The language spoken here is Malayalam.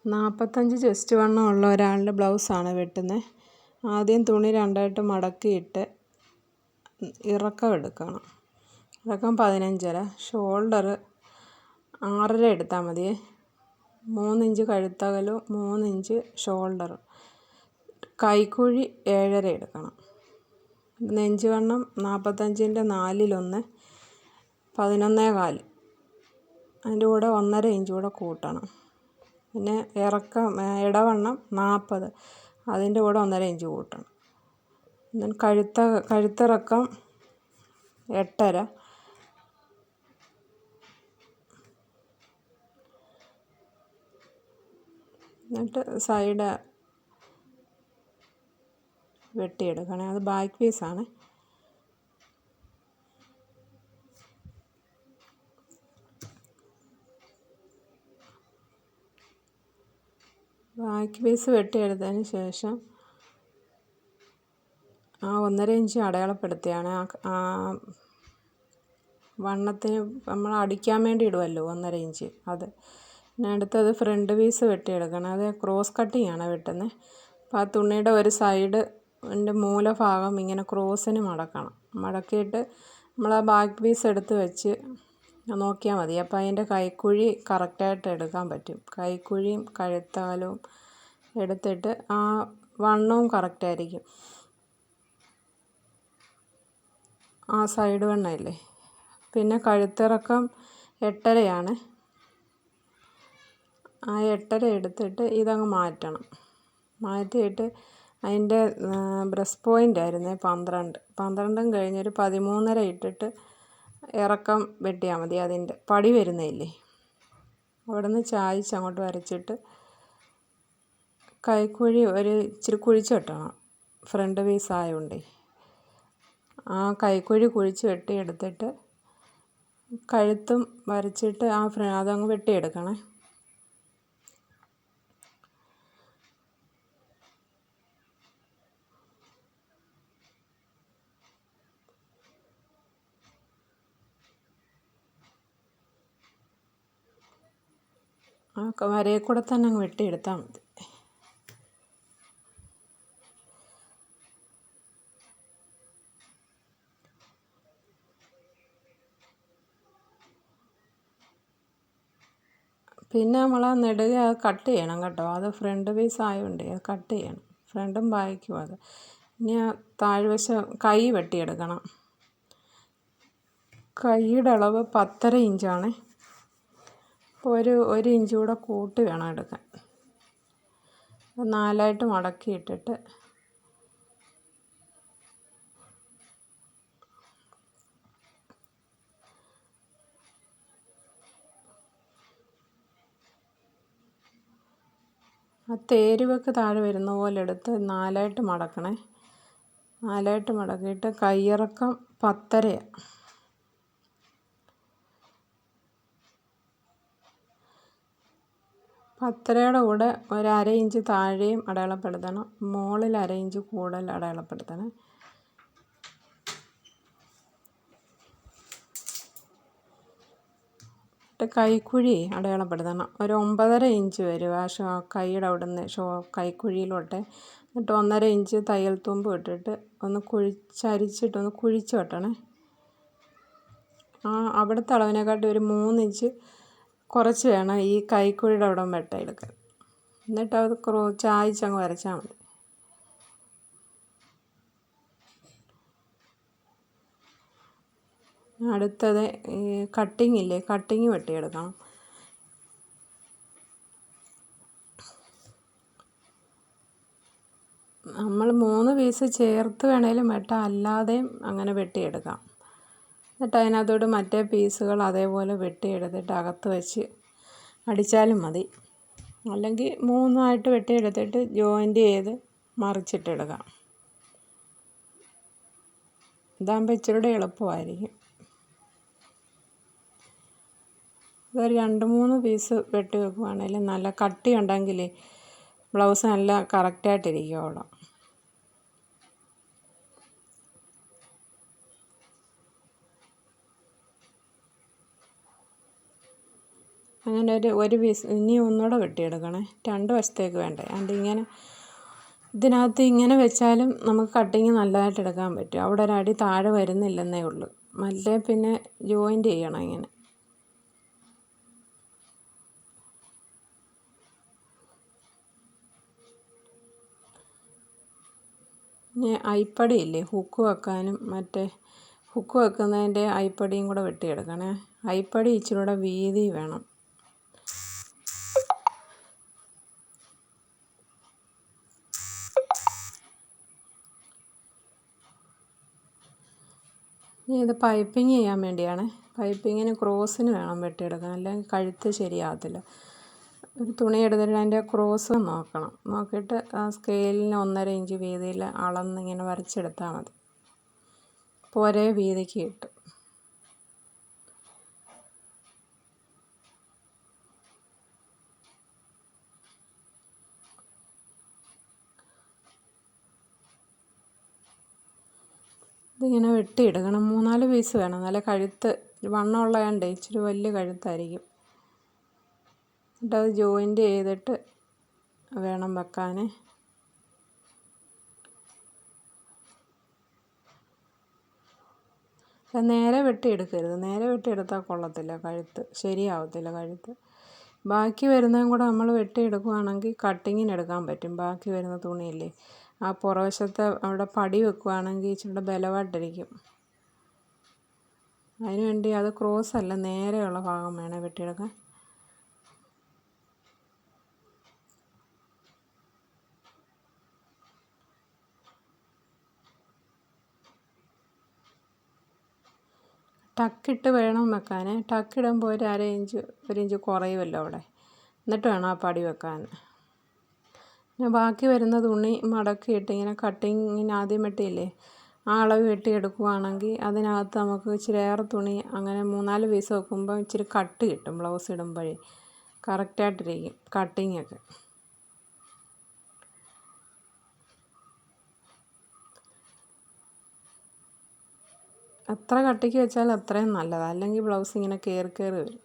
45 ചെസ്റ്റ് വണ്ണമുള്ള ഒരാളുടെ ബ്ലൗസാണ് വെട്ടുന്നത്. ആദ്യം തുണി രണ്ടായിട്ട് മടക്കിയിട്ട് ഇറക്കം എടുക്കണം. ഇറക്കം 15.5. ഷോൾഡർ 6.5 എടുത്താൽ മതിയേ. 3 ഇഞ്ച് കഴുത്തകലും 3 ഇഞ്ച് ഷോൾഡർ. കൈക്കുഴി 7.5 എടുക്കണം. നെഞ്ച് വണ്ണം 45ൻ്റെ 4/1 11.25. അതിൻ്റെ കൂടെ 1.5 ഇഞ്ച് കൂടെ കൂട്ടണം. പിന്നെ ഇടവണ്ണം 40, അതിൻ്റെ കൂടെ 1.5 ഇഞ്ച് കൂട്ടണം. then കഴുത്തിറക്കം 8.5. എന്നിട്ട് സൈഡ് വെട്ടിയെടുക്കണേ. അത് ബാക്ക് പീസാണ്. ബാക്ക് പീസ് വെട്ടിയെടുത്തതിന് ശേഷം ആ 1.5 ഇഞ്ച് അടയാളപ്പെടുത്തിയാണ് ആ വണ്ണത്തിന് നമ്മൾ അടിക്കാൻ വേണ്ടി ഇടുമല്ലോ 1.5 ഇഞ്ച്. അത് പിന്നെ അടുത്തത് ഫ്രണ്ട് പീസ് വെട്ടിയെടുക്കണം. അത് ക്രോസ് കട്ടിങ് ആണ് വെട്ടുന്നത്. അപ്പോൾ ആ തുണിയുടെ ഒരു സൈഡ് മൂലഭാഗം ഇങ്ങനെ ക്രോസിന് മടക്കണം. മടക്കിയിട്ട് നമ്മൾ ആ ബാക്ക് പീസ് എടുത്ത് വെച്ച് നോക്കിയാൽ മതി. അപ്പോൾ അതിൻ്റെ കൈക്കുഴി കറക്റ്റായിട്ട് എടുക്കാൻ പറ്റും. കൈക്കുഴിയും കഴുത്തകലവും എടുത്തിട്ട് ആ വണ്ണവും കറക്റ്റായിരിക്കും. ആ സൈഡ് വണ്ണമില്ലേ. പിന്നെ കഴുത്തിറക്കം 8.5 ആ 8.5 എടുത്തിട്ട് ഇതങ്ങ് മാറ്റണം. മാറ്റിയിട്ട് അതിൻ്റെ ബ്രസ്റ്റ് പോയിൻ്റ് ആയിരുന്നേ 12 കഴിഞ്ഞൊരു 13.5 ഇട്ടിട്ട് ഇറക്കം വെട്ടിയാൽ മതി. അതിൻ്റെ പടി വരുന്നില്ലേ, അവിടെ നിന്ന് ചായച്ച് അങ്ങോട്ട് വരച്ചിട്ട് കൈക്കുഴി ഒരു ഇച്ചിരി കുഴിച്ച് വെട്ടണം. ഫ്രണ്ട് പീസ് ആയതുകൊണ്ടേ ആ കൈക്കുഴി കുഴിച്ച് വെട്ടിയെടുത്തിട്ട് കഴുത്തും വരച്ചിട്ട് അതങ്ങ് വെട്ടിയെടുക്കണേ. ആ വരയിൽ കൂടെ തന്നെ അങ്ങ് വെട്ടിയെടുത്താൽ മതി. പിന്നെ നമ്മൾ ആ നെടുക കട്ട് ചെയ്യണം കേട്ടോ. അത് ഫ്രണ്ട് പീസ് ആയതുകൊണ്ട് അത് കട്ട് ചെയ്യണം. ഫ്രണ്ടും ബാക്കും അത്. ഇനി ആ താഴ്വശം കൈ വെട്ടിയെടുക്കണം. കൈയുടെ അളവ് 10.5 ഇഞ്ചാണ്. അപ്പോൾ ഒരു ഇഞ്ച് കൂടെ കൂട്ടി വേണം എടുക്കാൻ. 4ആയിട്ട് മടക്കിയിട്ടിട്ട് ആ തേരുവക്ക് താഴെ വരുന്ന പോലെ എടുത്ത് 4ആയിട്ട് മടക്കണേ. 4ആയിട്ട് മടക്കിയിട്ട് കൈയിറക്കം 10.5. 10.5യുടെ കൂടെ ഒരു 1/2 ഇഞ്ച് താഴെയും അടയാളപ്പെടുത്തണം. മുകളിൽ 1/2 ഇഞ്ച് കൂടുതൽ അടയാളപ്പെടുത്തണം. കൈക്കുഴി അടയാളപ്പെടുത്തണം. ഒരു 9.5 ഇഞ്ച് വരും ആ കൈയുടെ അവിടെ നിന്ന് കൈക്കുഴിയിലോട്ട്. എന്നിട്ട് 1.5 ഇഞ്ച് തയ്യൽ തുമ്പ് ഇട്ടിട്ട് ഒന്ന് അരിച്ചിട്ടൊന്ന് കുഴിച്ച് വെട്ടണേ. അവിടുത്തെ അളവിനെക്കാട്ടി ഒരു 3 ഇഞ്ച് കുറച്ച് വേണം ഈ കൈക്കുഴിയുടെ അവിടെ വെട്ടിയെടുക്കാൻ. എന്നിട്ട് അത് ചായച്ചങ്ങ് വരച്ചാൽ മതി. അടുത്തത് ഈ കട്ടിങ്ങില്ലേ, കട്ടിങ് വെട്ടിയെടുക്കണം. നമ്മൾ 3 പീസ് ചേർത്ത് വേണേലും വെട്ടാം, അല്ലാതെയും അങ്ങനെ വെട്ടിയെടുക്കാം. എന്നിട്ട് അതിനകത്തോട്ട് മറ്റേ പീസുകൾ അതേപോലെ വെട്ടിയെടുത്തിട്ട് അകത്ത് വെച്ച് അടിച്ചാലും മതി. അല്ലെങ്കിൽ 3ആയിട്ട് വെട്ടിയെടുത്തിട്ട് ജോയിൻ്റ് ചെയ്ത് മറിച്ചിട്ടെടുക്കാം. ഇതാകുമ്പോൾ ഇച്ചിരി എളുപ്പമായിരിക്കും. ഇതൊരു 2-3 പീസ് വെട്ടി വെക്കുവാണെങ്കിൽ നല്ല കട്ടി ഉണ്ടെങ്കിൽ ബ്ലൗസ് നല്ല കറക്റ്റായിട്ടിരിക്കുമല്ലോ. അങ്ങനെ ഒരു പീസ് ഇനി ഒന്നുകൂടെ വെട്ടിയെടുക്കണേ, 2 വശത്തേക്ക് വേണ്ടേ. അതുകൊണ്ട് ഇങ്ങനെ ഇതിനകത്ത് ഇങ്ങനെ വെച്ചാലും നമുക്ക് കട്ടിങ് നല്ലതായിട്ട് എടുക്കാൻ പറ്റും. അവിടെ ഒരു അടി താഴെ വരുന്നില്ലെന്നേ ഉള്ളൂ. മറ്റേ പിന്നെ ജോയിൻ്റ് ചെയ്യണം ഇങ്ങനെ. ഇനി അരിപ്പടി ഇല്ലേ, ഹുക്ക് വെക്കാനും മറ്റേ ഹുക്ക് വെക്കുന്നതിൻ്റെ അരിപ്പടിയും കൂടെ വെട്ടിയെടുക്കണേ. അരിപ്പടി ഇച്ചിരി കൂടെ വീതി വേണം. ഇനി ഇത് പൈപ്പിങ് ചെയ്യാൻ വേണ്ടിയാണ്. പൈപ്പിങ്ങിന് ക്രോസിന് വേണം വെട്ടിയെടുക്കാൻ, അല്ലെങ്കിൽ കഴുത്ത് ശരിയാകത്തില്ല. ഒരു തുണി എടുത്തിട്ട് അതിൻ്റെ ക്രോസ് നോക്കണം. നോക്കിയിട്ട് ആ സ്കെയിലിന് 1.5 ഇഞ്ച് വീതിയിൽ അളന്നിങ്ങനെ വരച്ചെടുത്താൽ മതി. അപ്പോൾ ഒരേ വീതിക്ക് കിട്ടും. ഇതിങ്ങനെ വെട്ടിയെടുക്കണം. 3-4 പീസ് വേണം. നല്ല കഴുത്ത് വണ്ണമുള്ളതുകൊണ്ട് ഇച്ചിരി വലിയ കഴുത്തായിരിക്കും. എന്നിട്ടത് ജോയിൻ്റ് ചെയ്തിട്ട് വേണം വെക്കാൻ. നേരെ വെട്ടിയെടുക്കരുത്. നേരെ വെട്ടിയെടുത്താൽ കൊള്ളത്തില്ല, കഴുത്ത് ശരിയാവത്തില്ല കഴുത്ത്. ബാക്കി വരുന്നതും കൂടെ നമ്മൾ വെട്ടിയെടുക്കുകയാണെങ്കിൽ കട്ടിങ്ങിന് എടുക്കാൻ പറ്റും. ബാക്കി വരുന്ന തുണിയില്ലേ, ആ പുറവശത്തെ അവിടെ പടി വെക്കുകയാണെങ്കിൽ ഇച്ചിരി ബലമായിട്ടിരിക്കും. അതിനുവേണ്ടി അത് ക്രോസ് അല്ല, നേരെയുള്ള ഭാഗം വേണം വെട്ടിയെടുക്കാൻ. ടക്കിട്ട് വേണം വെക്കാൻ. ടക്കിടുമ്പോൾ ഒരു 1 ഇഞ്ച് കുറയുമല്ലോ അവിടെ. എന്നിട്ട് വേണം ആ പടി വെക്കാൻ. പിന്നെ ബാക്കി വരുന്ന തുണി മടക്കിയിട്ട് ഇങ്ങനെ കട്ടിങ്ങിന് ആദ്യം വെട്ടിയില്ലേ, ആ അളവ് വെട്ടിയെടുക്കുകയാണെങ്കിൽ അതിനകത്ത് നമുക്ക് ഇച്ചിരി ഏറെ തുണി അങ്ങനെ 3-4 പീസ് വെക്കുമ്പോൾ ഇച്ചിരി കട്ട് കിട്ടും. ബ്ലൗസ് ഇടുമ്പോഴേ കറക്റ്റായിട്ടിരിക്കും കട്ടിങ്ങൊക്കെ. എത്ര കട്ടിക്ക് വെച്ചാൽ അത്രയും നല്ലതാണ്. അല്ലെങ്കിൽ ബ്ലൗസ് ഇങ്ങനെ കയറി വരും.